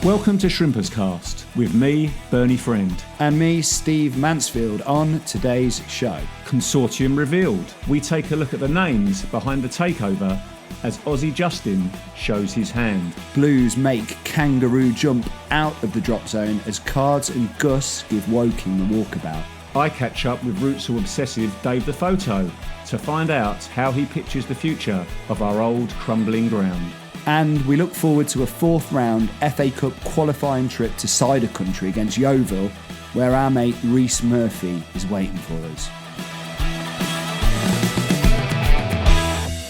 Welcome to Shrimperscast with me, Bernie Friend. And me, Steve Mansfield, on today's show. Consortium revealed. We take a look at the names behind the takeover as Aussie Justin shows his hand. Blues make kangaroo jump out of the drop zone as Cards and Gus give Woking the walkabout. I catch up with Rootsall obsessive Dave the Photo to find out how he pictures the future of our old crumbling ground. And we look forward to a fourth round FA Cup qualifying trip to Cider Country against Yeovil, where our mate Rhys Murphy is waiting for us.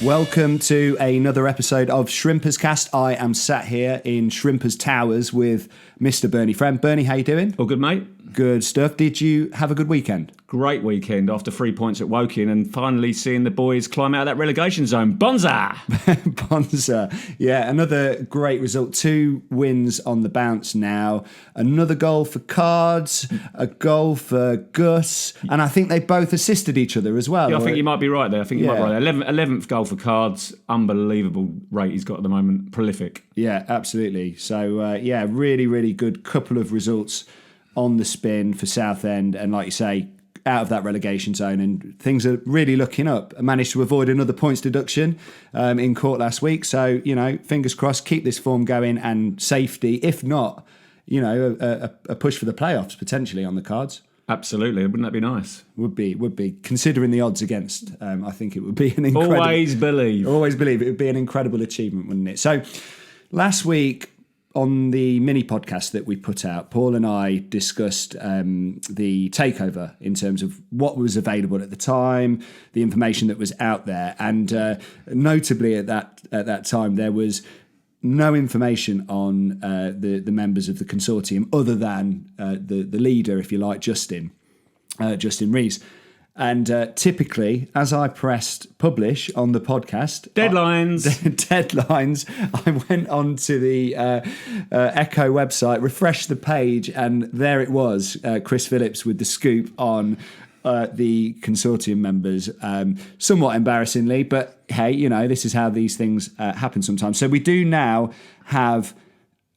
Welcome to another episode of Shrimperscast. I am sat here in Shrimpers Towers with Mr. Bernie Friend. Bernie, how you doing? All good, mate? Good stuff. Did you have a good weekend? Great weekend after 3 points at Woking and finally seeing the boys climb out of that relegation zone. Bonza! Bonza. Yeah, another great result. 2 wins on the bounce now. Another goal for Cards, a goal for Gus, and I think they both assisted each other as well. Yeah, I think you might be right there. 11th goal for Cards. Unbelievable rate he's got at the moment. Prolific. Yeah, absolutely. So, really, really good couple of results on the spin for Southend, and like you say, out of that relegation zone, and things are really looking up. I managed to avoid another points deduction in court last week, so fingers crossed, keep this form going and safety, if not a push for the playoffs potentially on the cards. Absolutely, wouldn't that be nice? Would be considering the odds against. I think it would be an incredible. Always believe it would be an incredible achievement, wouldn't it? So last week, on the mini podcast that we put out, Paul and I discussed the takeover in terms of what was available at the time, the information that was out there, and notably at that time there was no information on the members of the consortium other than the leader, if you like, Justin Rees. And typically, as I pressed publish on the podcast... Deadlines, I went on to the Echo website, refreshed the page, and there it was, Chris Phillips with the scoop on the consortium members. Somewhat embarrassingly, but hey, this is how these things happen sometimes. So we do now have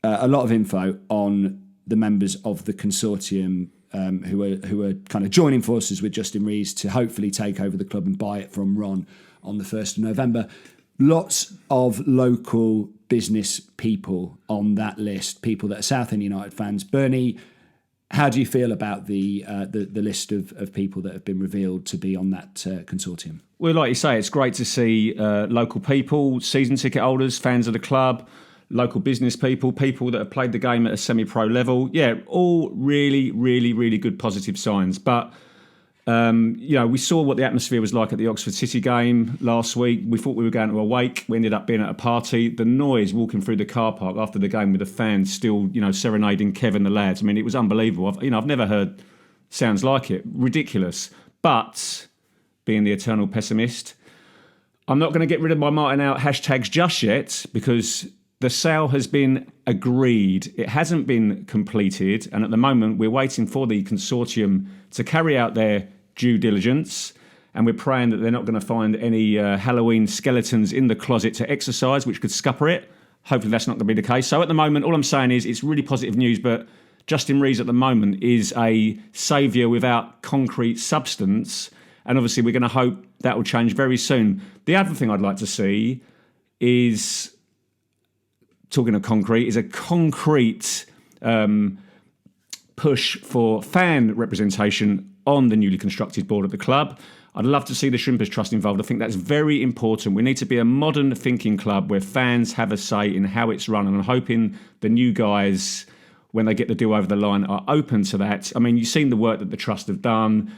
a lot of info on the members of the consortium who are kind of joining forces with Justin Rees to hopefully take over the club and buy it from Ron on the 1st of November. Lots of local business people on that list, people that are Southend United fans. Bernie, how do you feel about the list of people that have been revealed to be on that consortium? Well, like you say, it's great to see local people, season ticket holders, fans of the club, local business people that have played the game at a semi-pro level. Yeah, all really, really, really good positive signs. But, we saw what the atmosphere was like at the Oxford City game last week. We thought we were going to a wake. We ended up being at a party. The noise walking through the car park after the game with the fans still, serenading Kevin the lads. I mean, it was unbelievable. I've never heard sounds like it. Ridiculous. But, being the eternal pessimist, I'm not going to get rid of my Martin out hashtags just yet, because the sale has been agreed. It hasn't been completed. And at the moment, we're waiting for the consortium to carry out their due diligence. And we're praying that they're not going to find any Halloween skeletons in the closet to exercise, which could scupper it. Hopefully that's not going to be the case. So at the moment, all I'm saying is it's really positive news. But Justin Rees at the moment is a saviour without concrete substance. And obviously, we're going to hope that will change very soon. The other thing I'd like to see is, talking of concrete, is a concrete push for fan representation on the newly constructed board of the club. I'd love to see the Shrimpers Trust involved. I think that's very important. We need to be a modern thinking club where fans have a say in how it's run. And I'm hoping the new guys, when they get the deal over the line, are open to that. I mean, you've seen the work that the Trust have done,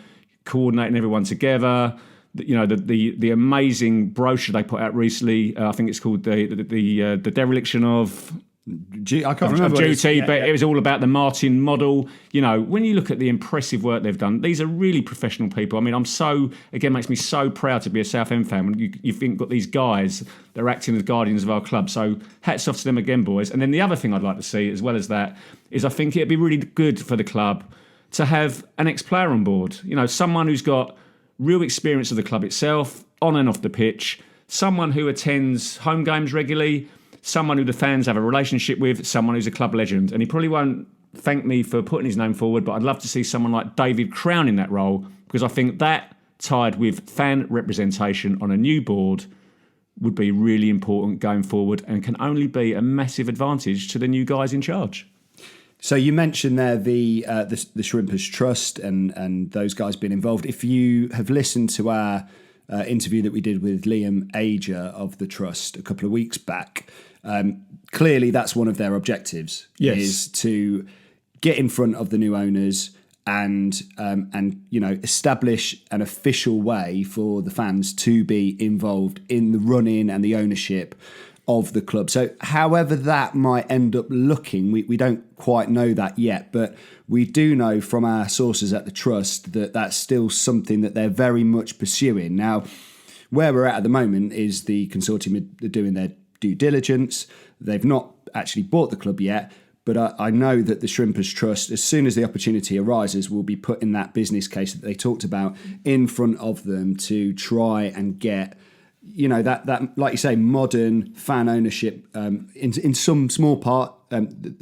coordinating everyone together. The amazing brochure they put out recently. I think it's called the dereliction of I can't remember duty, but it was all about the Martin model. When you look at the impressive work they've done, these are really professional people. I mean, makes me so proud to be a Southend fan when you think got these guys that are acting as guardians of our club. So hats off to them again, boys. And then the other thing I'd like to see, as well as that, is I think it'd be really good for the club to have an ex-player on board. Someone who's got real experience of the club itself, on and off the pitch, someone who attends home games regularly, someone who the fans have a relationship with, someone who's a club legend. And he probably won't thank me for putting his name forward, but I'd love to see someone like David Crown in that role, because I think that, tied with fan representation on a new board, would be really important going forward and can only be a massive advantage to the new guys in charge. So you mentioned there the Shrimpers Trust and those guys being involved. If you have listened to our interview that we did with Liam Ager of the Trust a couple of weeks back, clearly that's one of their objectives, is to get in front of the new owners and establish an official way for the fans to be involved in the running and the ownership of the club. So however that might end up looking, we don't quite know that yet, but we do know from our sources at the Trust that that's still something that they're very much pursuing. Now, where we're at the moment is the Consortium are doing their due diligence. They've not actually bought the club yet, but I know that the Shrimpers Trust, as soon as the opportunity arises, will be putting that business case that they talked about in front of them to try and get, that like you say, modern fan ownership in some small part,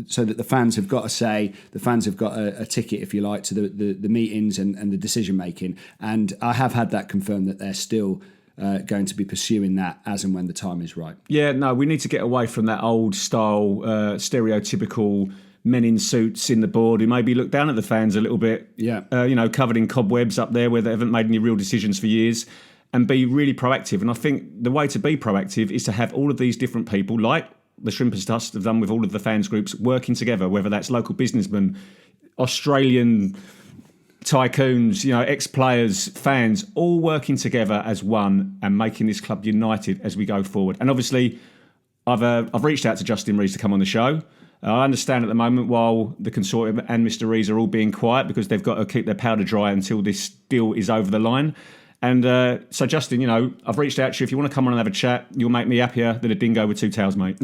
so that the fans have got a say, the fans have got a ticket, if you like, to the meetings and the decision making. And I have had that confirmed that they're still going to be pursuing that as and when the time is right. Yeah, no, we need to get away from that old style, stereotypical men in suits in the board who maybe look down at the fans a little bit, covered in cobwebs up there where they haven't made any real decisions for years, and be really proactive. And I think the way to be proactive is to have all of these different people, like the Shrimpers Trust have done with all of the fans groups, working together, whether that's local businessmen, Australian tycoons, ex-players, fans, all working together as one and making this club united as we go forward. And obviously, I've reached out to Justin Rees to come on the show. I understand at the moment, while the Consortium and Mr. Rees are all being quiet because they've got to keep their powder dry until this deal is over the line. And so, Justin, I've reached out to you. If you want to come on and have a chat, you'll make me happier than a dingo with two tails, mate.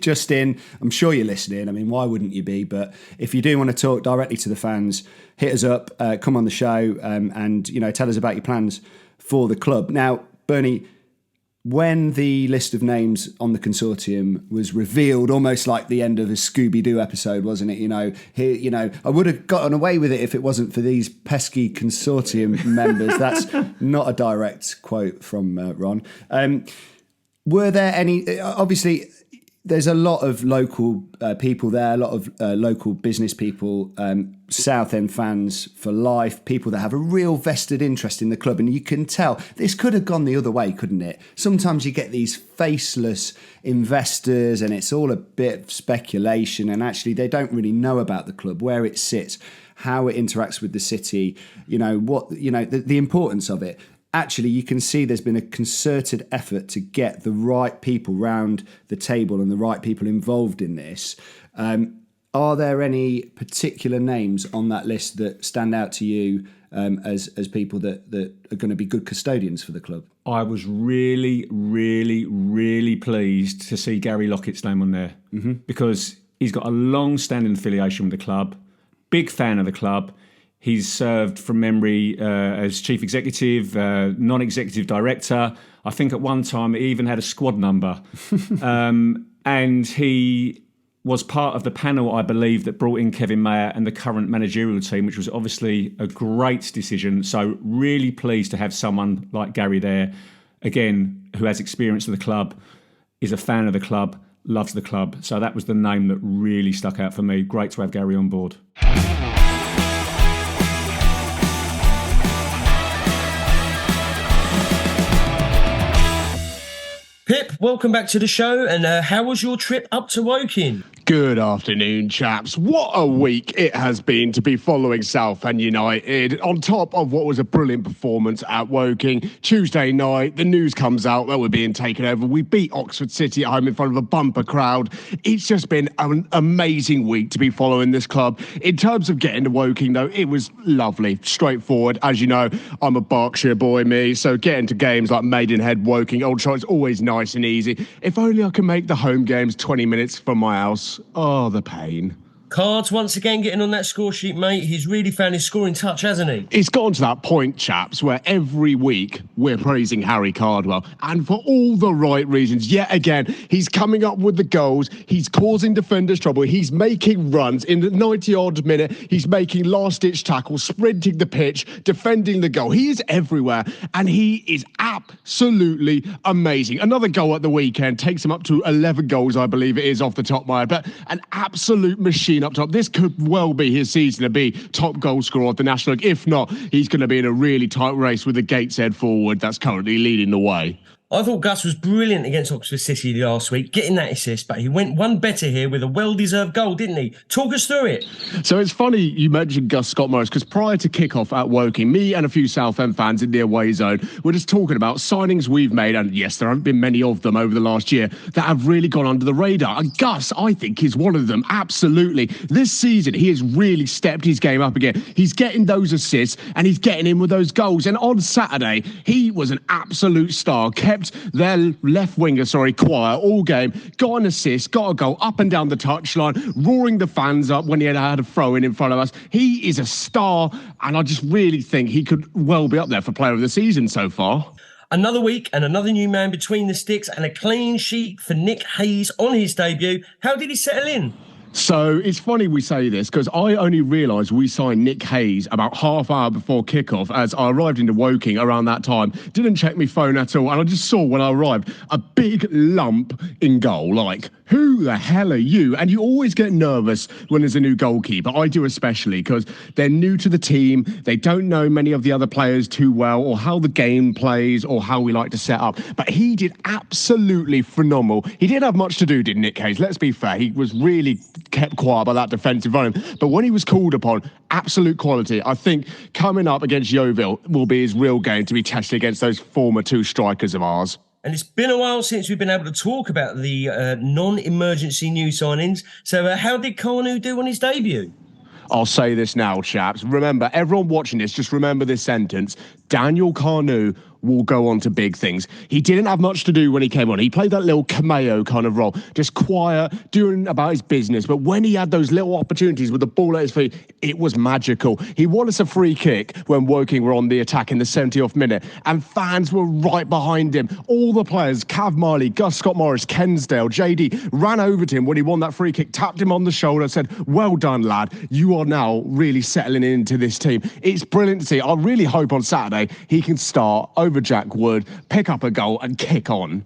Justin, I'm sure you're listening. I mean, why wouldn't you be? But if you do want to talk directly to the fans, hit us up, come on the show, and tell us about your plans for the club. Now, Bernie, when the list of names on the Consortium was revealed, almost like the end of a Scooby-Doo episode, wasn't it? I would have gotten away with it if it wasn't for these pesky Consortium members. That's not a direct quote from Ron. Were there any? Obviously, there's a lot of local people there, a lot of local business people, Southend fans for life, people that have a real vested interest in the club. And you can tell this could have gone the other way, couldn't it? Sometimes you get these faceless investors and it's all a bit of speculation, and actually they don't really know about the club, where it sits, how it interacts with the city, the importance of it. Actually, you can see there's been a concerted effort to get the right people round the table and the right people involved in this. Are there any particular names on that list that stand out to you as people that are going to be good custodians for the club? I was really, really, really pleased to see Gary Lockett's name on there, because he's got a long-standing affiliation with the club, big fan of the club. He's served from memory as chief executive, non-executive director. I think at one time he even had a squad number. And he was part of the panel, I believe, that brought in Kevin Mayer and the current managerial team, which was obviously a great decision. So really pleased to have someone like Gary there, again, who has experience of the club, is a fan of the club, loves the club. So that was the name that really stuck out for me. Great to have Gary on board. Pip, welcome back to the show. And how was your trip up to Woking? Good afternoon, chaps. What a week it has been to be following Southend United. On top of what was a brilliant performance at Woking, Tuesday night, the news comes out that we're being taken over. We beat Oxford City at home in front of a bumper crowd. It's just been an amazing week to be following this club. In terms of getting to Woking, though, it was lovely, straightforward. As you know, I'm a Berkshire boy, me, so getting to games like Maidenhead, Woking, Old Trafford is always nice and easy. If only I can make the home games 20 minutes from my house. Oh, the pain. Cards once again getting on that score sheet, mate. He's really found his scoring touch, hasn't he? It's gotten to that point, chaps, where every week we're praising Harry Cardwell, and for all the right reasons. Yet again, he's coming up with the goals, he's causing defenders trouble, he's making runs in the 90-odd minute, he's making last-ditch tackles, sprinting the pitch, defending the goal. He is everywhere, and he is absolutely amazing. Another goal at the weekend takes him up to 11 goals, I believe it is, off the top of my head, but an absolute machine up top. This could well be his season to be top goal scorer of the National League. If not, he's going to be in a really tight race with the Gateshead forward that's currently leading the way. I thought Gus was brilliant against Oxford City last week, getting that assist, but he went one better here with a well-deserved goal, didn't he? Talk us through it. So it's funny you mentioned Gus Scott-Morris, because prior to kick-off at Woking, me and a few Southend fans in the away zone were just talking about signings we've made, and yes, there haven't been many of them over the last year, that have really gone under the radar. And Gus, I think, is one of them, absolutely. This season, he has really stepped his game up again. He's getting those assists, and he's getting in with those goals. And on Saturday, he was an absolute star, kept their left winger, quiet all game, got an assist, got a goal up and down the touchline, roaring the fans up when he had a throw-in in front of us. He is a star, and I just really think he could well be up there for player of the season so far. Another week and another new man between the sticks, and a clean sheet for Nick Hayes on his debut. How did he settle in? So it's funny we say this, because I only realised we signed Nick Hayes about half hour before kickoff, as I arrived into Woking around that time. Didn't check my phone at all, and I just saw when I arrived a big lump in goal. Like, who the hell are you? And you always get nervous when there's a new goalkeeper. I do especially, because they're new to the team. They don't know many of the other players too well, or how the game plays, or how we like to set up. But he did absolutely phenomenal. He didn't have much to do, did Nick Hayes? Let's be fair. He was really kept quiet by that defensive run. But when he was called upon, absolute quality. I think coming up against Yeovil will be his real game to be tested against those former two strikers of ours. And it's been a while since we've been able to talk about the non-emergency new signings. So how did Carnu do on his debut? I'll say this now, chaps. Remember, everyone watching this, just remember this sentence. Daniel Carnu will go on to big things. He didn't have much to do when he came on. He played that little cameo kind of role, just quiet, doing about his business. But when he had those little opportunities with the ball at his feet, it was magical. He won us a free kick when Woking were on the attack in the 70th minute, and fans were right behind him. All the players, Cav Marley, Gus Scott-Morris, Kensdale, JD, ran over to him when he won that free kick, tapped him on the shoulder, said, "Well done, lad. You are now really settling into this team." It's brilliant to see. I really hope on Saturday he can start over Jack Wood, pick up a goal and kick on.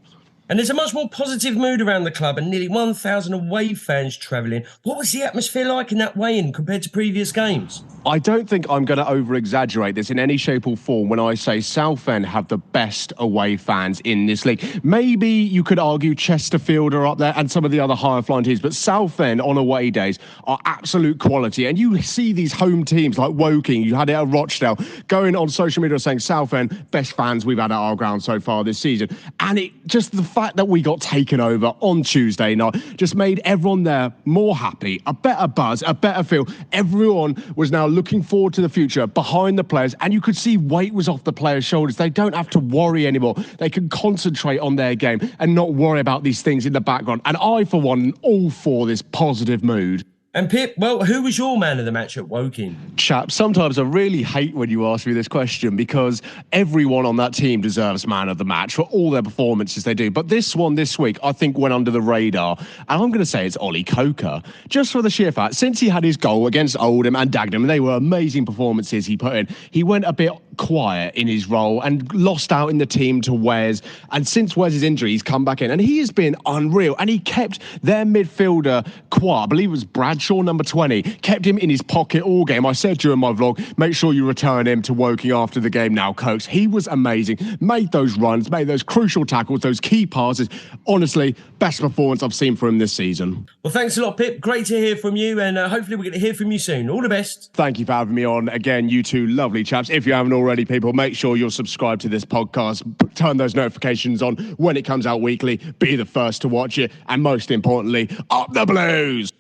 And there's a much more positive mood around the club, and nearly 1,000 away fans travelling. What was the atmosphere like in that weigh-in compared to previous games? I don't think I'm going to over-exaggerate this in any shape or form when I say Southend have the best away fans in this league. Maybe you could argue Chesterfield are up there and some of the other higher-flying teams, but Southend on away days are absolute quality. And you see these home teams like Woking, you had it at Rochdale, going on social media saying Southend, best fans we've had at our ground so far this season. And it just the fact that we got taken over on Tuesday night just made everyone there more happy, a better buzz, a better feel. Everyone was now looking forward to the future behind the players, and you could see weight was off the players' shoulders. They don't have to worry anymore. They can concentrate on their game and not worry about these things in the background. And I, for one, am all for this positive mood. And Pip, well, who was your man of the match at Woking? Chap, sometimes I really hate when you ask me this question, because everyone on that team deserves man of the match for all their performances they do. But this one this week, I think, went under the radar. And I'm going to say it's Ollie Coker. Just for the sheer fact, since he had his goal against Oldham and Dagenham, and they were amazing performances he put in, he went a bit quiet in his role and lost out in the team to Wes. And since Wes's injury, he's come back in, and he has been unreal. And he kept their midfielder quiet. I believe it was Bradshaw, number 20, kept him in his pocket all game. I said during my vlog, make sure you return him to Woking after the game now, Cokes. He was amazing. Made those runs, made those crucial tackles, those key passes. Honestly, best performance I've seen from him this season. Well, thanks a lot, Pip. Great to hear from you, and hopefully we're going to hear from you soon. All the best. Thank you for having me on. Again, you two lovely chaps. If you haven't already, people, make sure you're subscribed to this podcast. Turn those notifications on when it comes out weekly. Be the first to watch it. And most importantly, up the Blues!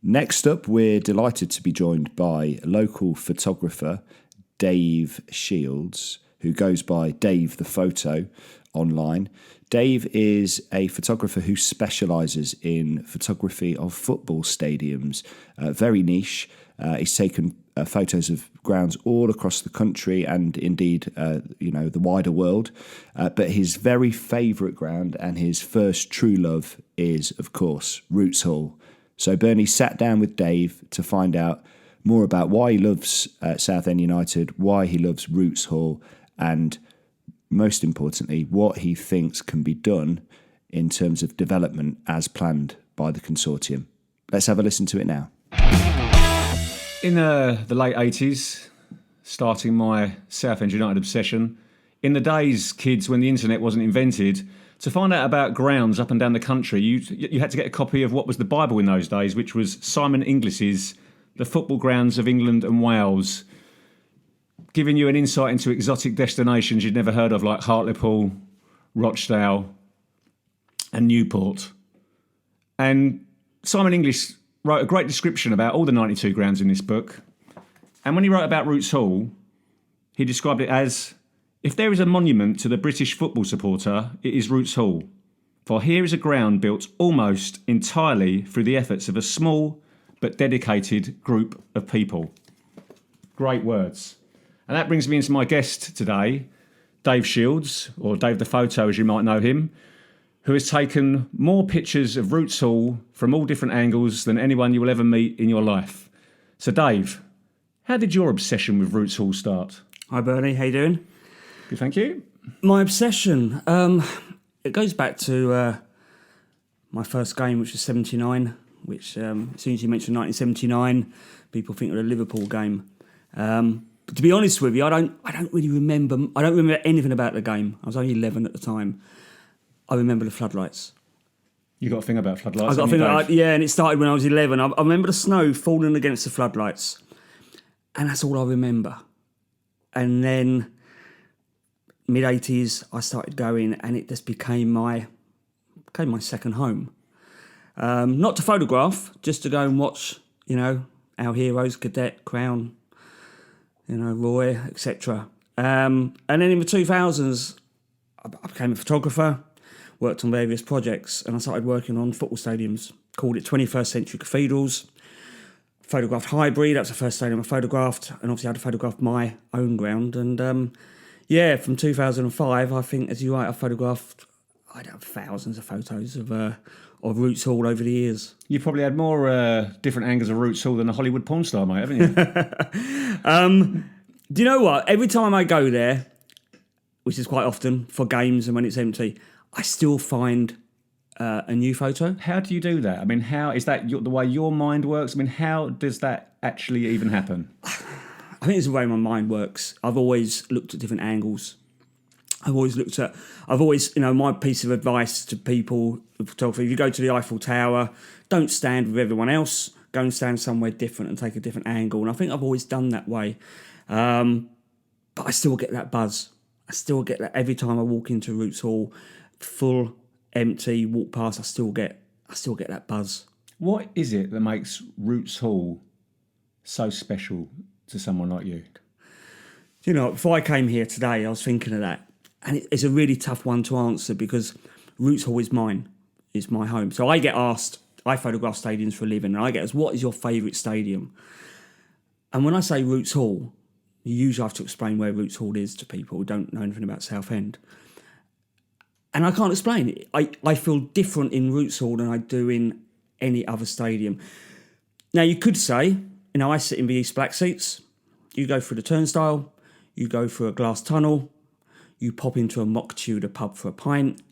Next up, we're delighted to be joined by local photographer Dave Shields, who goes by Dave the Photo online. Dave is a photographer who specialises in photography of football stadiums, very niche. He's taken photos of grounds all across the country and indeed, the wider world. But his very favourite ground and his first true love is, of course, Roots Hall. So Bernie sat down with Dave to find out more about why he loves Southend United, why he loves Roots Hall, and most importantly, what he thinks can be done in terms of development as planned by the Consortium. Let's have a listen to it now. In the late 80s, starting my Southend United obsession, in the days, kids, when the internet wasn't invented, to find out about grounds up and down the country, you had to get a copy of what was the Bible in those days, which was Simon Inglis's The Football Grounds of England and Wales, giving you an insight into exotic destinations you'd never heard of, like Hartlepool, Rochdale and Newport. And Simon Inglis wrote a great description about all the 92 grounds in this book. And when he wrote about Roots Hall, he described it as, if there is a monument to the British football supporter, it is Roots Hall. For here is a ground built almost entirely through the efforts of a small but dedicated group of people. Great words. And that brings me into my guest today, Dave Shields, or Dave the Photo as you might know him, who has taken more pictures of Roots Hall from all different angles than anyone you will ever meet in your life. So Dave, how did your obsession with Roots Hall start? Hi Bernie, how you doing? Good, thank you. My obsession, it goes back to my first game, which was 79, which as soon as you mention 1979, people think of the Liverpool game. But to be honest with you, I don't really remember. I don't remember anything about the game. I was only 11 at the time. I remember the floodlights. You got a thing about floodlights? I got a thing about, yeah, and it started when I was 11. I remember the snow falling against the floodlights, and that's all I remember. And then mid-80s, I started going, and it just became my second home. Not to photograph, just to go and watch, our heroes, Cadet, Crown, Roy, etc. And then in the 2000s, I became a photographer, worked on various projects, and I started working on football stadiums, called it 21st Century Cathedrals, photographed Highbury, that's the first stadium I photographed, and obviously I had to photograph my own ground. And from 2005, I think, as you write, I photographed, thousands of photos of Roots Hall over the years. You probably had more different angles of Roots Hall than a Hollywood porn star, mate, haven't you? Do you know what? Every time I go there, which is quite often for games and when it's empty, I still find a new photo. How do you do that? I mean, how is that the way your mind works? I mean, how does that actually even happen? I think it's the way my mind works. I've always looked at different angles. My piece of advice to people with photography, if you go to the Eiffel Tower, don't stand with everyone else, go and stand somewhere different and take a different angle. And I think I've always done that way. But I still get that buzz. I still get that every time I walk into Roots Hall, full, empty, walk past, I still get that buzz. What is it that makes Roots Hall so special to someone like you? Before I came here today, I was thinking of that. And it's a really tough one to answer because Roots Hall is mine. It's my home. So I get asked, I photograph stadiums for a living, and I get asked, what is your favourite stadium? And when I say Roots Hall, you usually have to explain where Roots Hall is to people who don't know anything about Southend. And I can't explain it. I feel different in Roots Hall than I do in any other stadium. Now, you could say, I sit in the East Black seats. You go through the turnstile, you go through a glass tunnel, you pop into a mock Tudor pub for a pint,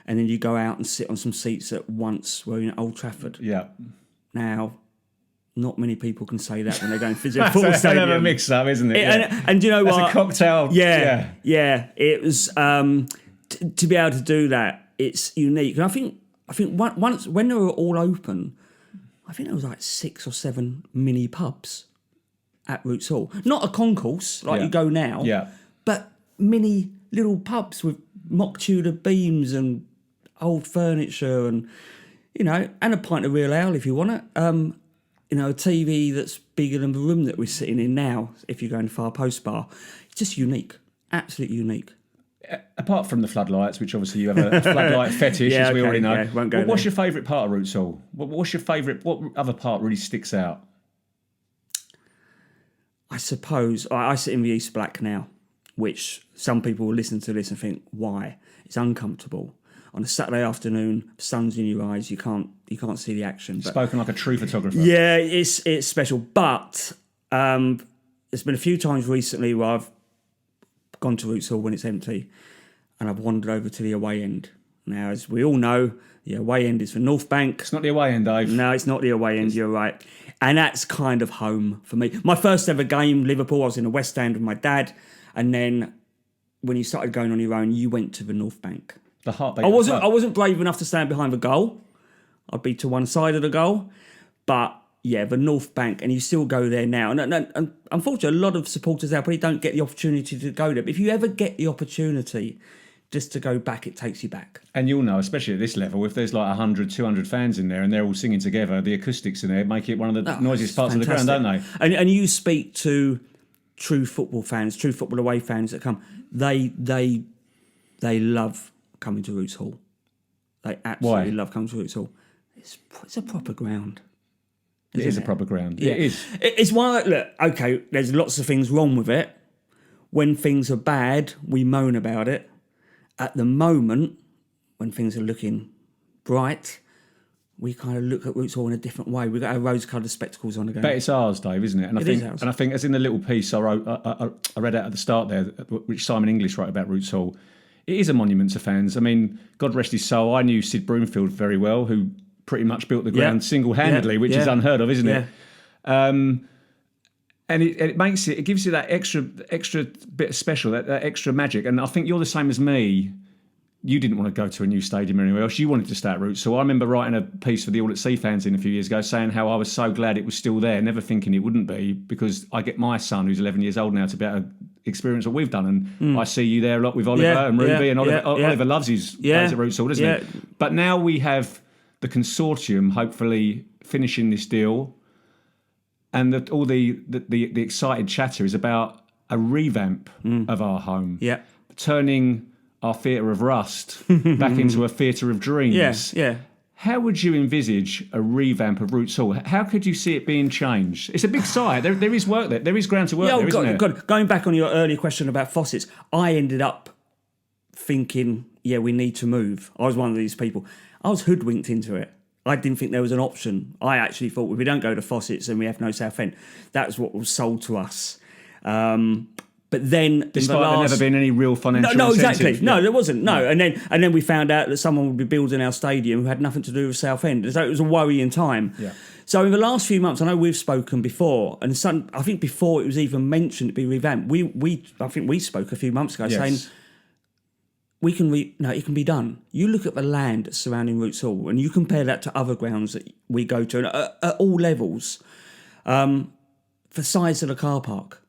and then you go out and sit on some seats that once were in Old Trafford. Yeah. Now, not many people can say that when they go and visit a football stadium. That's a hell of a mix-up, isn't it? And do you know what? That's a cocktail. Yeah. It was to be able to do that. It's unique, and I think once when they were all open, I think there was like 6 or 7 mini pubs at Roots Hall. Not a concourse like you go now. Yeah. But mini little pubs with mock Tudor beams and old furniture and a pint of real ale if you want it. A TV that's bigger than the room that we're sitting in now if you go in the Far Post Bar. It's just unique. Absolutely unique. apart from the floodlights, which obviously you have a floodlight fetish, as we already know. Yeah, won't go What's there. your favourite part of Roots Hall? What's your favourite? What other part really sticks out? I suppose I sit in the East Black now, which some people will listen to this and think, why? It's uncomfortable. On a Saturday afternoon, sun's in your eyes, you can't see the action. But Spoken like a true photographer. yeah, it's special. But there's been a few times recently where I've gone to Roots Hall when it's empty, and I've wandered over to the away end. Now, as we all know, the away end is for North Bank. It's not the away end, Dave. No, it's not the away end, you're right. And that's kind of home for me. My first ever game, Liverpool, I was in the West End with my dad. And then when you started going on your own, you went to the North Bank. The heartbeat. I wasn't brave enough to stand behind the goal. I'd be to one side of the goal. But yeah, the North Bank, and you still go there now. And unfortunately, a lot of supporters there probably don't get the opportunity to go there. But if you ever get the opportunity just to go back, it takes you back. And you'll know, especially at this level, if there's like 100, 200 fans in there and they're all singing together, the acoustics in there make it one of the noisiest parts of the ground, don't they? And you speak to true football fans, true football away fans that come, they love coming to Roots Hall. They absolutely love coming to Roots Hall. It's a proper ground. It is a proper ground. Yeah. It is. It's one of, look, okay, there's lots of things wrong with it. When things are bad, we moan about it. At the moment, when things are looking bright, we kind of look at Roots Hall in a different way. We've got our rose-coloured spectacles on again. But it's ours, Dave, isn't it? And It is ours. I think, as in the little piece I wrote, I read out at the start there, which Simon English wrote about Roots Hall. It is a monument to fans. I mean, God rest his soul, I knew Sid Broomfield very well, who pretty much built the ground single-handedly, which is unheard of, isn't it? And it makes it gives you that extra bit of special, that extra magic. And I think you're the same as me. You didn't want to go to a new stadium or anywhere else. You wanted to stay at Roots. So I remember writing a piece for the All at Sea fans in a few years ago saying how I was so glad it was still there, never thinking it wouldn't be, because I get my son, who's 11 years old now, to be able to experience what we've done. And I see you there a lot with Oliver and Ruby, and Oliver loves his days at Roots Hall, doesn't he? But now we have the Consortium hopefully finishing this deal, and all the excited chatter is about a revamp of our home. Yeah. Turning our theatre of rust back into a theatre of dreams. Yeah. How would you envisage a revamp of Roots Hall? How could you see it being changed? It's a big site. There is work there. There is ground to work there, isn't there? God. Going back on your earlier question about faucets, I ended up thinking, we need to move. I was one of these people. I was hoodwinked into it. I didn't think there was an option. I actually thought, if we don't go to faucets, then we have no Southend. That's what was sold to us. But then, despite there never been any real financial incentive. Exactly. No, there wasn't. No, and then we found out that someone would be building our stadium who had nothing to do with Southend. So it was a worrying time. Yeah. So in the last few months, I know we've spoken before, and I think before it was even mentioned to be revamped. I think we spoke a few months ago saying it can be done. You look at the land surrounding Roots Hall, and you compare that to other grounds that we go to, and at all levels, for size of the car park,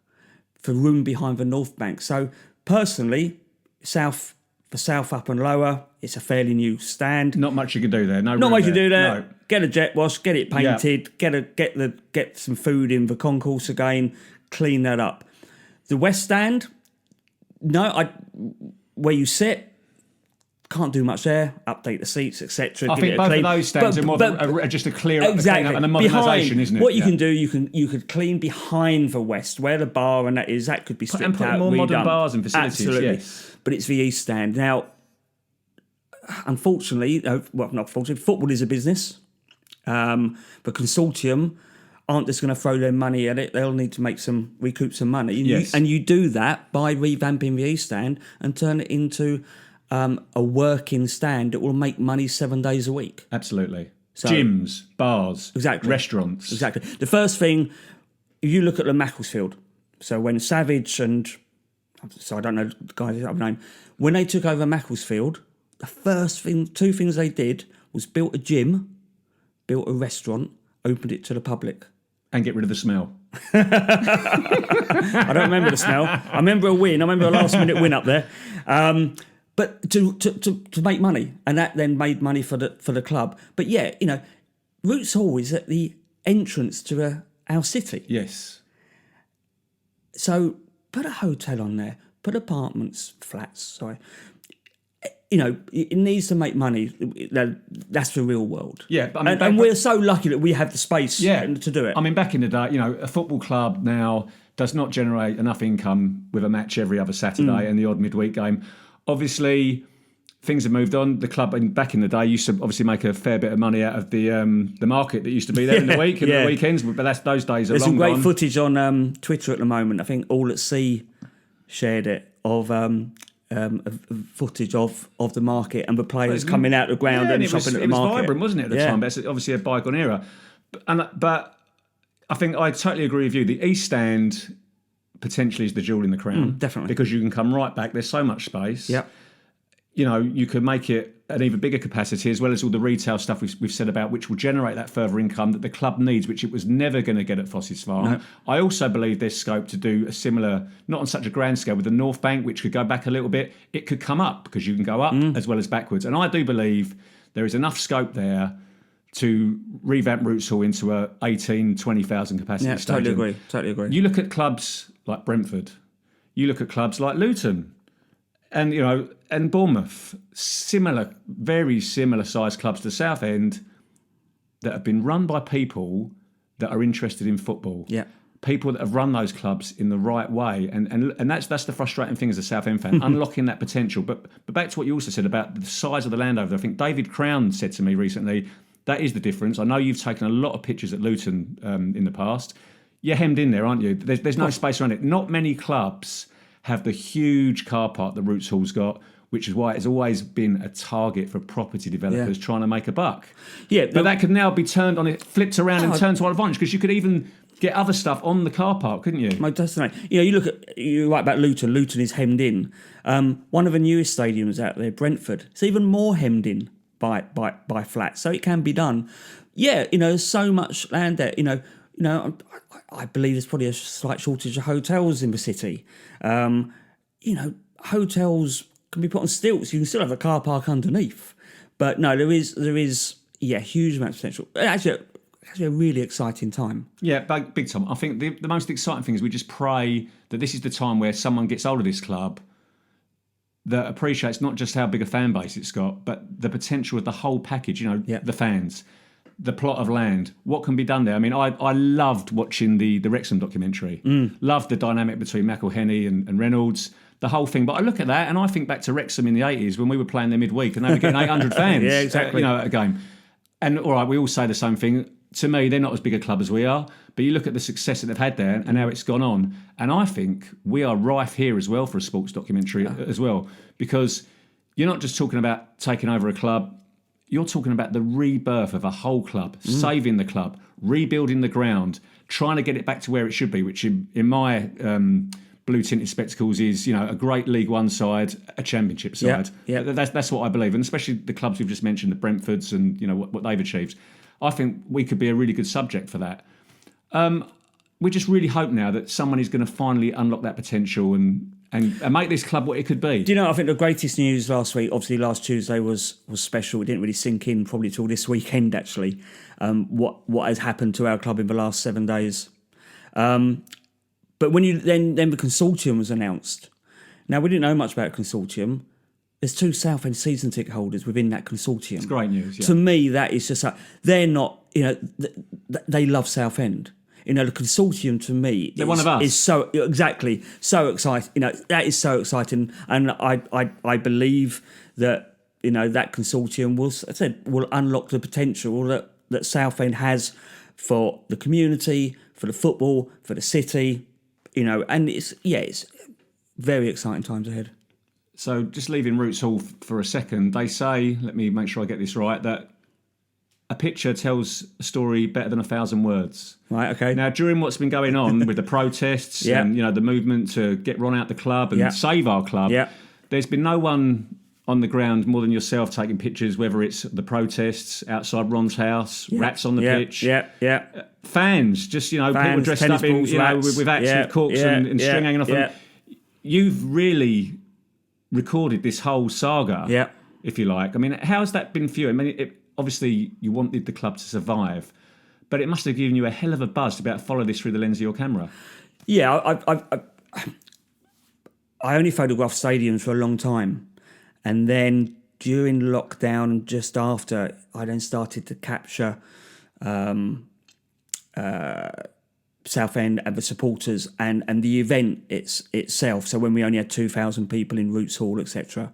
for room behind the North Bank. So personally, south up and lower, it's a fairly new stand. Not much you can do there. Not much you do there. No. Get a jet wash, get it painted, get some food in the concourse again, clean that up. The West Stand, where you sit, can't do much there. Update the seats, etc. I think both of those stands are more just a clear up and a modernisation, isn't it? What you can do, you could clean behind the West, where the bar and that could be stripped and put out, more redone. modern bars and facilities. Absolutely. Yes. But it's the East Stand now. Unfortunately, not unfortunately, football is a business. But Consortium aren't just going to throw their money at it. They'll need to recoup some money. And you do that by revamping the East Stand and turn it into a working stand that will make money 7 days a week. Absolutely. So, gyms, bars, exactly, restaurants. Exactly. The first thing, if you look at the Macclesfield, so when Savage and, I don't know the guy's name, when they took over Macclesfield, the two things they did was built a gym, built a restaurant, opened it to the public. And get rid of the smell. I don't remember the smell. I remember a win. I remember a last-minute win up there. But to make money, and that then made money for the club. But Roots Hall is at the entrance to our city. Yes. So put a hotel on there. put apartments, flats. Sorry, it needs to make money. That's the real world. Yeah, but I mean, and we're so lucky that we have the space Yeah, to do it. I mean, back in the day, a football club now does not generate enough income with a match every other Saturday and the odd midweek game. Obviously, things have moved on. The club back in the day used to obviously make a fair bit of money out of the market that used to be there in the week and the weekends, but those days are There's long some great gone. footage on Twitter at the moment. I think All at Sea shared it of footage of the market and the players coming out of the ground and shopping at the market. It was vibrant, wasn't it, at the time? But it's obviously a bygone era. But I think I totally agree with you. The East Stand potentially is the jewel in the crown. Definitely. Because you can come right back. There's so much space. Yep. You could make it an even bigger capacity, as well as all the retail stuff we've said about, which will generate that further income that the club needs, which it was never going to get at Foss's Farm. No. I also believe there's scope to do a similar, not on such a grand scale, with the North Bank, which could go back a little bit. It could come up because you can go up as well as backwards. And I do believe there is enough scope there to revamp Roots Hall into a 18, 20,000 capacity stadium. Totally agree. You look at clubs like Brentford. You look at clubs like Luton. And and Bournemouth, very similar sized clubs to Southend that have been run by people that are interested in football. Yeah. People that have run those clubs in the right way. And that's the frustrating thing as a Southend fan, unlocking that potential. But back to what you also said about the size of the land over there. I think David Crown said to me recently, that is the difference. I know you've taken a lot of pictures at Luton in the past. You're hemmed in there, aren't you? There's no space around it. Not many clubs have the huge car park that Roots Hall's got, which is why it's always been a target for property developers trying to make a buck. Yeah, but that could now be flipped around and turned to our advantage, because you could even get other stuff on the car park, couldn't you? Most definitely. You're right about Luton. Luton is hemmed in. One of the newest stadiums out there, Brentford, it's even more hemmed in by flats, so it can be done. Yeah, there's so much land there. I believe there's probably a slight shortage of hotels in the city. Hotels can be put on stilts. You can still have a car park underneath. But no, there is huge amount of potential. Actually a really exciting time. Yeah, big time. I think the most exciting thing is we just pray that this is the time where someone gets hold of this club that appreciates not just how big a fan base it's got, but the potential of the whole package, the fans, the plot of land, what can be done there. I mean, I loved watching the Wrexham documentary. Loved the dynamic between McElhenney and Reynolds, the whole thing. But I look at that and I think back to Wrexham in the 80s when we were playing there midweek and they were getting 800 fans yeah, exactly. At a game. And all right, we all say the same thing. To me, they're not as big a club as we are, but you look at the success that they've had there and how it's gone on. And I think we are rife here as well for a sports documentary as well, because you're not just talking about taking over a club. You're talking about the rebirth of a whole club, saving the club, rebuilding the ground, trying to get it back to where it should be, which in my blue-tinted spectacles is, a great League One side, a Championship side. Yeah. That's what I believe, and especially the clubs we've just mentioned, the Brentfords and, what they've achieved. I think we could be a really good subject for that. We just really hope now that someone is going to finally unlock that potential and make this club what it could be. Do you know, I think the greatest news last week, obviously last Tuesday was special. It didn't really sink in probably till this weekend, actually, what has happened to our club in the last 7 days. But when you then the Consortium was announced. Now, we didn't know much about Consortium. There's 2 Southend season ticket holders within that Consortium. It's great news, yeah. To me, that is just they're not, they love Southend. The Consortium to me they're one of us. Is so exciting. That is so exciting, and I believe that that Consortium will unlock the potential that Southend has for the community, for the football, for the city, and it's very exciting times ahead. So just leaving Roots Hall for a second, they say, let me make sure I get this right, that a picture tells a story better than 1,000 words. Right, okay. Now, during what's been going on with the protests and, the movement to get Ron out the club and save our club, there's been no one on the ground more than yourself taking pictures, whether it's the protests outside Ron's house, rats on the pitch. Fans, just, people dressed up in, with hats with corks and string hanging off them. You've really recorded this whole saga, if you like. I mean, how's that been for you? I mean, obviously you wanted the club to survive, but it must have given you a hell of a buzz to be able to follow this through the lens of your camera. Yeah, I only photographed stadiums for a long time. And then during lockdown and just after, I then started to capture Southend and the supporters and the event itself. So when we only had 2,000 people in Roots Hall, etc.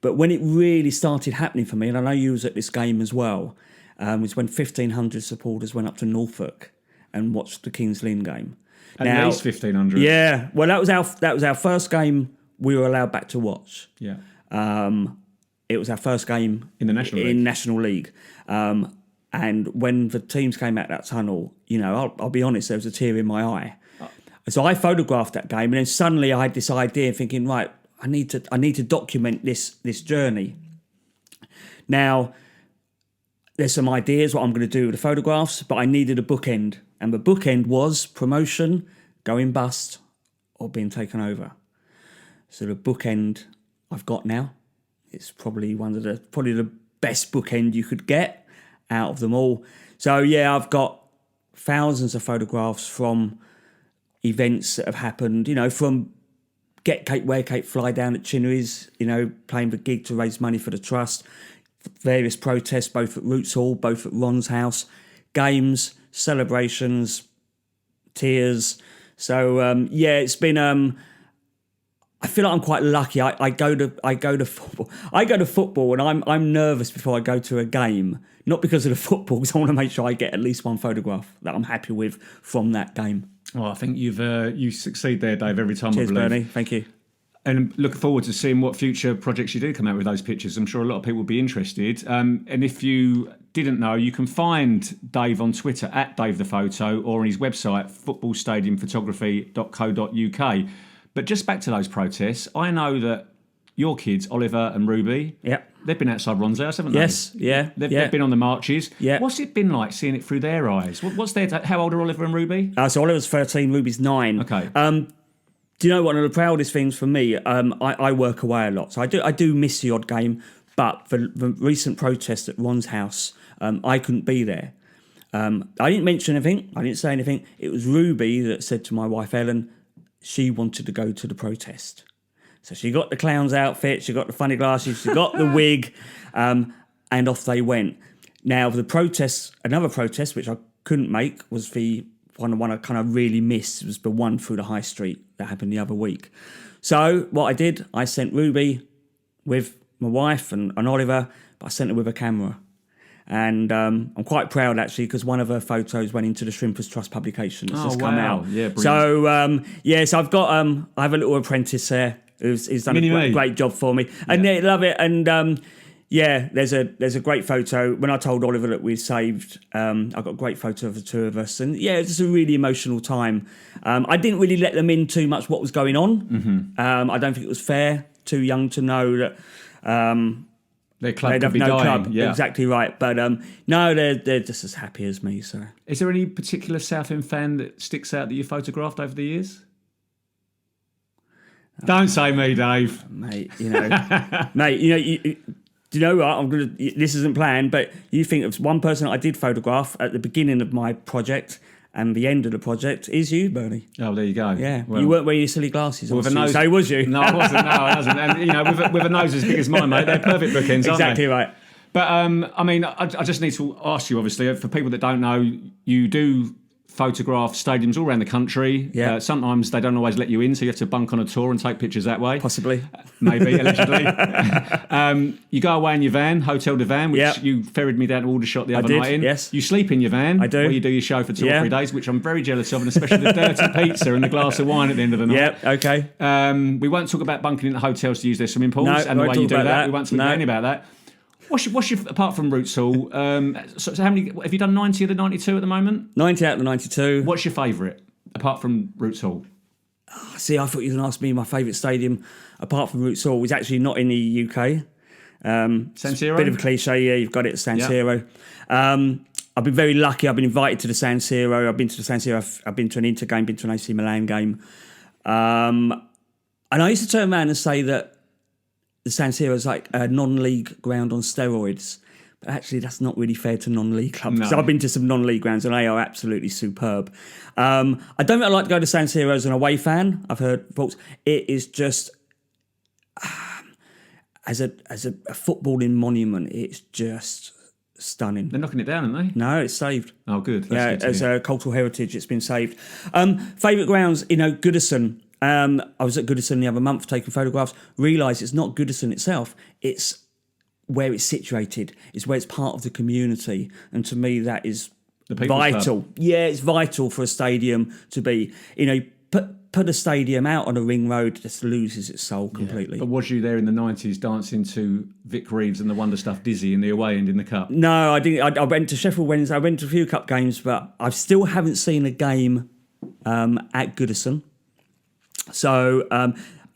But when it really started happening for me, and I know you was at this game as well, was when 1,500 supporters went up to Norfolk and watched the Kings Lynn game. At least 1,500. Yeah, well, that was our first game we were allowed back to watch. Yeah. It was our first game In the National League. National League. And when the teams came out that tunnel, I'll be honest, there was a tear in my eye. So I photographed that game, and then suddenly I had this idea, thinking, right, I need to document this journey. Now, there's some ideas what I'm going to do with the photographs, but I needed a bookend, and the bookend was promotion, going bust, or being taken over. So the bookend I've got now, it's probably the best bookend you could get out of them all. So yeah, I've got thousands of photographs from events that have happened, from Get Cake, Wear Cake, Fly Down at Chinnery's, playing the gig to raise money for the trust, various protests, both at Roots Hall, both at Ron's house, games, celebrations, tears. So it's been. I feel like I'm quite lucky. I go to football. I go to football, and I'm nervous before I go to a game. Not because of the football, because I want to make sure I get at least one photograph that I'm happy with from that game. Well, I think you succeed there, Dave, every time. Cheers, I believe. Bernie. Thank you. And looking forward to seeing what future projects you do come out with those pictures. I'm sure a lot of people will be interested. And if you didn't know, you can find Dave on Twitter at Dave the Photo, or on his website, footballstadiumphotography.co.uk. But just back to those protests, I know that your kids, Oliver and Ruby, they've been outside Ron's house, haven't they? Yes, yeah. They've been on the marches. Yeah. What's it been like seeing it through their eyes? How old are Oliver and Ruby? So Oliver's 13, Ruby's 9. Okay. Do you know one of the proudest things for me? I work away a lot, so I do miss the odd game. But for the recent protest at Ron's house, I couldn't be there. I didn't mention anything. I didn't say anything. It was Ruby that said to my wife Ellen, she wanted to go to the protest. So she got the clown's outfit, she got the funny glasses, she got the wig, and off they went. Now, another protest, which I couldn't make, was the one I kind of really missed, was the one through the high street that happened the other week. So what I did, I sent Ruby with my wife and Oliver, but I sent her with a camera. And I'm quite proud, actually, because one of her photos went into the Shrimpers Trust publication that's just come out. Yeah, brilliant. So, so I've got, I have a little apprentice there who's done a great job for me. And they love it. And, there's a great photo. When I told Oliver that we'd saved, I got a great photo of the two of us. And, it's just a really emotional time. I didn't really let them in too much what was going on. Mm-hmm. I don't think it was fair, too young to know that... their club they'd could have be no dying. club, Yeah. exactly right. But no, they're just as happy as me. So, is there any particular Southend fan that sticks out that you photographed over the years? Don't say me, Dave. Mate, do you know what? This isn't planned, but you think of one person I did photograph at the beginning of my project. And the end of the project is you, Bernie. Oh, there you go. Yeah, well, you weren't wearing your silly glasses. With a nose, so was you? No, I wasn't. No, I wasn't. And with a nose as big as mine, mate, they're perfect bookends, aren't exactly they? right. But I just need to ask you, obviously, for people that don't know, you do photograph stadiums all around the country. Yeah. Sometimes they don't always let you in, so you have to bunk on a tour and take pictures that way. Possibly. Maybe, allegedly. You go away in your van, Hotel de Van, which you ferried me down to Aldershot the other night in. Yes. You sleep in your van. I do. Where you do your show for 2 or 3 days, which I'm very jealous of, and especially the dirty pizza and the glass of wine at the end of the night. Yep, okay. We won't talk about bunking into hotels to use their swimming pools No, and the we way won't you do talk about that. that. We won't talk any about that. What's your apart from Roots Hall? So how many have you done? 90 of the 92 at the moment? 90 out of the 92. What's your favourite apart from Roots Hall? See, I thought you were going to ask me my favourite stadium apart from Roots Hall was actually not in the UK. San Siro? Bit of a cliche, yeah, you've got it, San Siro. I've been very lucky. I've been invited to the San Siro. I've been to the San Siro. I've been to an Inter game, been to an AC Milan game. And I used to turn around and say that the San Siro is like a non-league ground on steroids But actually, that's not really fair to non-league clubs. No. So I've been to some non-league grounds and they are absolutely superb. I don't really like to go to San Siro as an away fan. I've heard folks. It is just as a footballing monument. It's just stunning. They're knocking it down, aren't they? No, it's saved. Oh, good. That's good to As hear. a cultural heritage, it's been saved. Favourite grounds, Goodison. I was at Goodison the other month taking photographs. Realised it's not Goodison itself. It's where it's situated. It's where it's part of the community. And to me, that is People's vital. Club. Yeah, it's vital for a stadium to be. Put a stadium out on a ring road, just loses its soul completely. But was you there in the 90s dancing to Vic Reeves and the Wonder Stuff Dizzy in the away end in the cup? No, I didn't. I went to Sheffield Wednesday. I went to a few cup games, but I still haven't seen a game at Goodison. So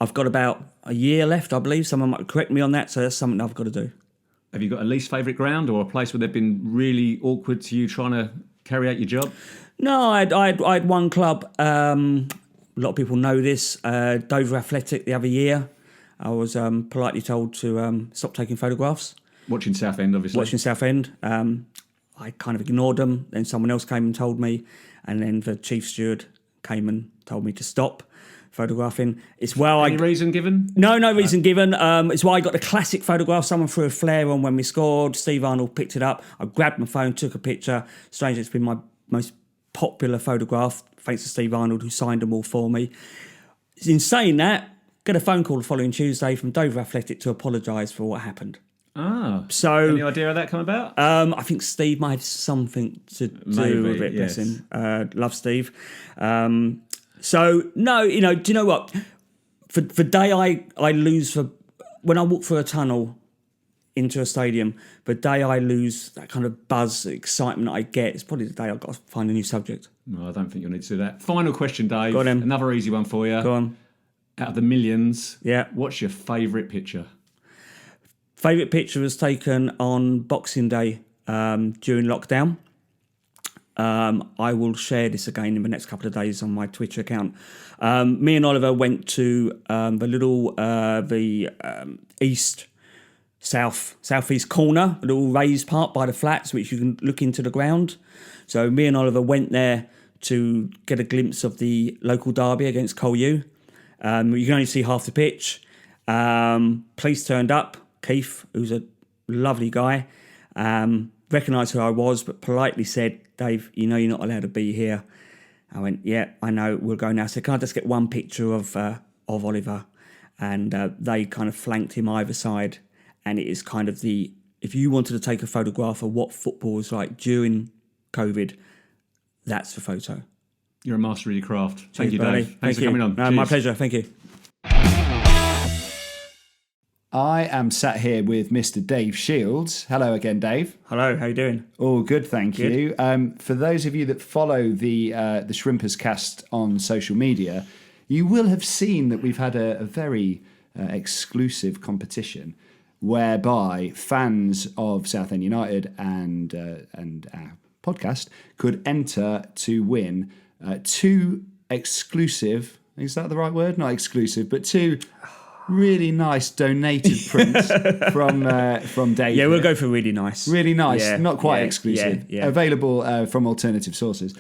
I've got about a year left, I believe. Someone might correct me on that. So that's something I've got to do. Have you got a least favourite ground or a place where they've been really awkward to you trying to carry out your job? No, I had one club. A lot of people know this. Dover Athletic the other year. I was politely told to stop taking photographs. Watching Southend, obviously. Watching Southend. I kind of ignored them. Then someone else came and told me. And then the chief steward came and told me to stop photographing. It's Any reason given? No reason given. It's why I got the classic photograph. Someone threw a flare on when we scored. Steve Arnold picked it up. I grabbed my phone, took a picture. Strange, it's been my most popular photograph, thanks to Steve Arnold, who signed them all for me. In saying that, get a phone call the following Tuesday from Dover Athletic to apologise for what happened. Ah. So, any idea how that come about? I think Steve might have something to do with it. Yes. Bless him. Love Steve. So no, do you know what? For day I lose for when I walk through a tunnel into a stadium, the day I lose that kind of buzz, excitement I get, it's probably the day I've got to find a new subject. No, I don't think you'll need to do that. Final question, Dave. Go on, then. Another easy one for you. Go on. Out of the millions, Yeah. what's your favourite picture? Favourite picture was taken on Boxing Day during lockdown. I will share this again in the next couple of days on my Twitter account. Me and Oliver went to the southeast corner, a little raised part by the flats, which you can look into the ground. So me and Oliver went there to get a glimpse of the local derby against Col U. You can only see half the pitch. Police turned up. Keith, who's a lovely guy, recognised who I was, but politely said, "Dave, you know you're not allowed to be here." I went, "Yeah, I know. We'll go now." So can I just get one picture of Oliver? And they kind of flanked him either side. And it is kind of if you wanted to take a photograph of what football was like during COVID, that's the photo. You're a master of your craft. Thank you, buddy. Dave. Thanks for coming on. No, my Cheers. pleasure. Thank you. I am sat here with Mr. Dave Shields. Hello again, Dave. Hello, how you doing? All good, thank Good. you. For those of you that follow the Shrimperscast on social media, you will have seen that we've had a very exclusive competition whereby fans of Southend United and our podcast could enter to win two exclusive, is that the right word? Not exclusive, but two really nice donated prints from Dave. Yeah, we'll go for really nice. Really nice, Yeah, not quite yeah, exclusive. yeah. Available from alternative sources.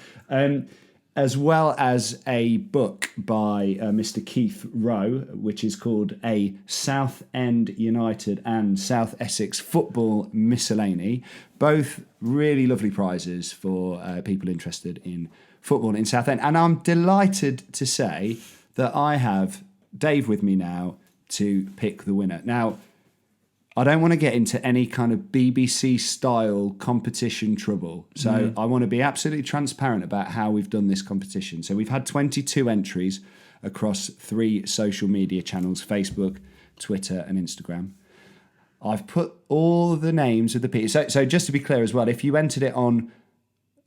As well as a book by Mr. Keith Rowe, which is called A Southend United and South Essex Football Miscellany. Both really lovely prizes for people interested in football in Southend. And I'm delighted to say that I have Dave with me now to pick the winner. Now, I don't want to get into any kind of BBC style competition trouble. So I want to be absolutely transparent about how we've done this competition. So we've had 22 entries across 3 social media channels, Facebook, Twitter and Instagram. I've put all the names of the people. So just to be clear as well, if you entered it on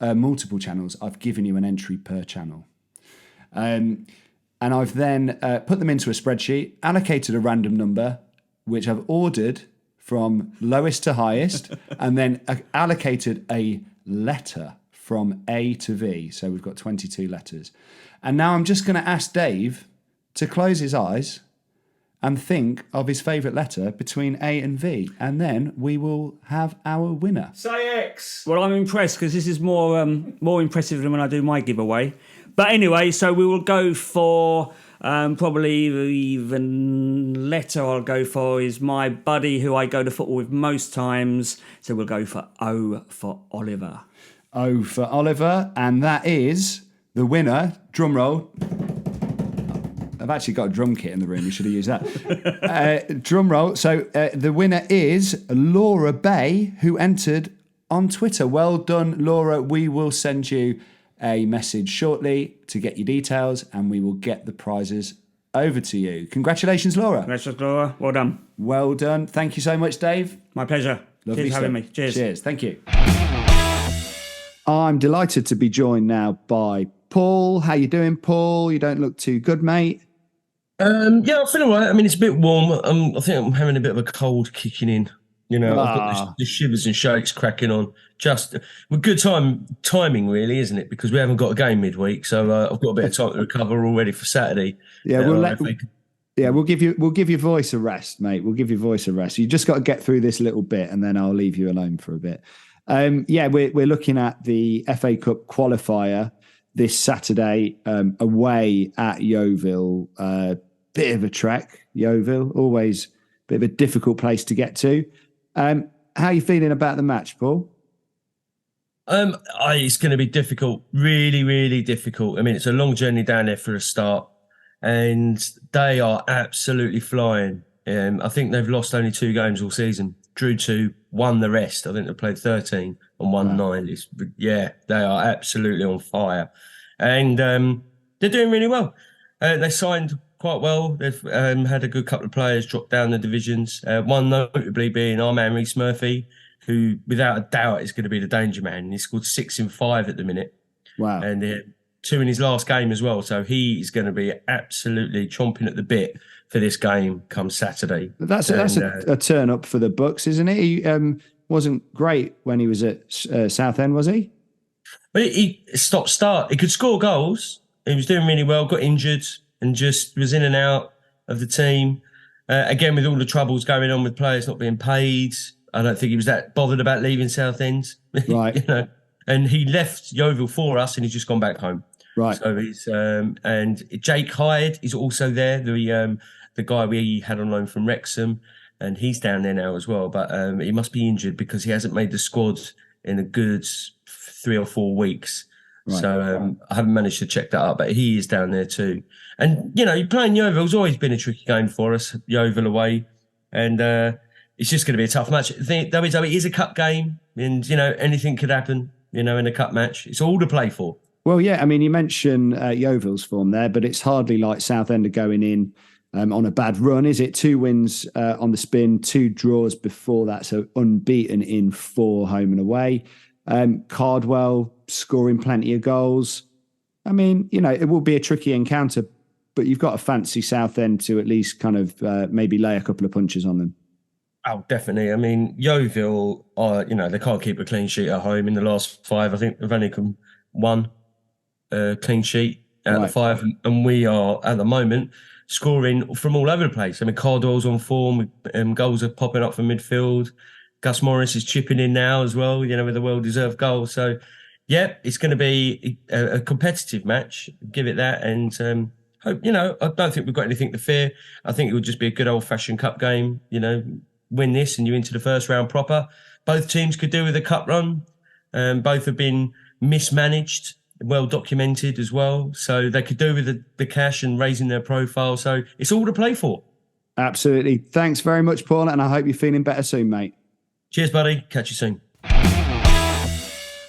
multiple channels, I've given you an entry per channel. And I've then put them into a spreadsheet, allocated a random number, which I've ordered from lowest to highest, and then allocated a letter from A to V. So we've got 22 letters. And now I'm just going to ask Dave to close his eyes and think of his favourite letter between A and V, and then we will have our winner. Say X. Well, I'm impressed because this is more impressive than when I do my giveaway. But anyway, so we will go for probably the letter I'll go for is my buddy who I go to football with most times. So we'll go for O for Oliver. O for Oliver, and that is the winner. Drum roll. I've actually got a drum kit in the room. You should have used that. Drum roll. So the winner is Laura Bay, who entered on Twitter. Well done, Laura. We will send you a message shortly to get your details, and we will get the prizes over to you. Congratulations, Laura. Congratulations, Laura. Well done. Well done. Thank you so much, Dave. My pleasure. Lovely Cheers for having stuff. me. Cheers. Cheers. Thank you. I'm delighted to be joined now by Paul. How you doing, Paul? You don't look too good, mate. Yeah, I feel all right. I mean, it's a bit warm. I think I'm having a bit of a cold kicking in. You know, I've got the shivers and shakes cracking on. Just with good timing, really, isn't it? Because we haven't got a game midweek, so I've got a bit of time to recover already for Saturday. Yeah, we'll give your voice a rest, mate. We'll give your voice a rest. You just got to get through this little bit, and then I'll leave you alone for a bit. We're looking at the FA Cup qualifier this Saturday away at Yeovil. Bit of a trek, Yeovil. Always a bit of a difficult place to get to. How are you feeling about the match, Paul? It's going to be difficult, really, really difficult. I mean, it's a long journey down there for a start, and they are absolutely flying. I think they've lost only 2 games all season. Drew 2, won the rest. I think they played 13 and won 9. They are absolutely on fire, and they're doing really well. They signed quite well. They've had a good couple of players drop down the divisions. One notably being our man Reece Murphy, who without a doubt is going to be the danger man. He scored 6 in 5 at the minute. Wow. And 2 in his last game as well. So he is going to be absolutely chomping at the bit for this game come Saturday. That's a turn up for the Bucks, isn't it? He wasn't great when he was at Southend, was he? But he stop-start. He could score goals. He was doing really well, got injured and just was in and out of the team. Again, with all the troubles going on with players not being paid, I don't think he was that bothered about leaving Southend. Right. You know, and he left Yeovil for us and he's just gone back home. Right. So he's and Jake Hyde is also there, the guy we had on loan from Wrexham, and he's down there now as well. But he must be injured because he hasn't made the squad in a good 3 or 4 weeks. Right. So I haven't managed to check that up, but he is down there too. And, you know, playing Yeovil's always been a tricky game for us, Yeovil away. And it's just going to be a tough match. Though it is a cup game and, you know, anything could happen, you know, in a cup match. It's all to play for. Well, yeah, I mean, you mentioned Yeovil's form there, but it's hardly like Southend are going in on a bad run, is it? 2 wins on the spin, 2 draws before that, so unbeaten in 4 home and away. Cardwell scoring plenty of goals. I mean, you know, it will be a tricky encounter, but you've got to fancy Southend to at least kind of maybe lay a couple of punches on them. Oh, definitely. I mean, Yeovil, you know, they can't keep a clean sheet at home in the last 5. I think they've only come 1 clean sheet out of the 5, and we are at the moment scoring from all over the place. I mean, Cardwell's on form, goals are popping up from midfield. Gus Morris is chipping in now as well, you know, with a well-deserved goal. So, yeah, it's going to be a competitive match. Give it that, and hope, you know, I don't think we've got anything to fear. I think it would just be a good old-fashioned cup game. You know, win this and you're into the first round proper. Both teams could do with a cup run. Both have been mismanaged, well documented as well. So they could do with the cash and raising their profile. So it's all to play for. Absolutely. Thanks very much, Paul, and I hope you're feeling better soon, mate. Cheers, buddy. Catch you soon.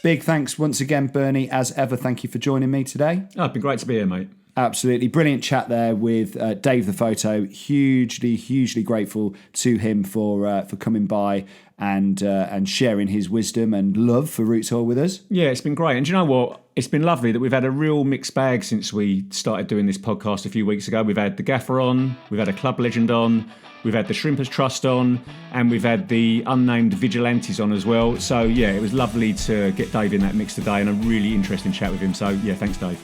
Big thanks once again, Bernie. As ever, thank you for joining me today. Oh, it's been great to be here, mate. Absolutely. Brilliant chat there with Dave the Photo. Hugely grateful to him for coming by and sharing his wisdom and love for Roots Hall with us. Yeah, it's been great. And do you know what? It's been lovely that we've had a real mixed bag since we started doing this podcast a few weeks ago. We've had the Gaffer on, we've had a club legend on, we've had the Shrimpers Trust on, and we've had the unnamed vigilantes on as well. So, yeah, it was lovely to get Dave in that mix today and a really interesting chat with him. So, yeah, thanks, Dave.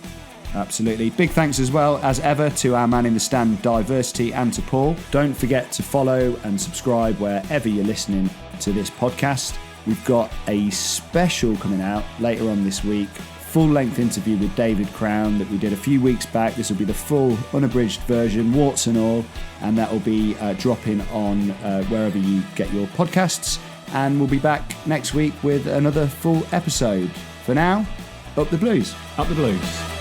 Absolutely. Big thanks as well, as ever, to our man in the stand, Diversity, and to Paul. Don't forget to follow and subscribe wherever you're listening to this podcast. We've got a special coming out later on this week. Full-length interview with David Crown that we did a few weeks back. This will be the full unabridged version, warts and all, and that will be dropping on wherever you get your podcasts. And we'll be back next week with another full episode. For now, up the Blues. Up the Blues.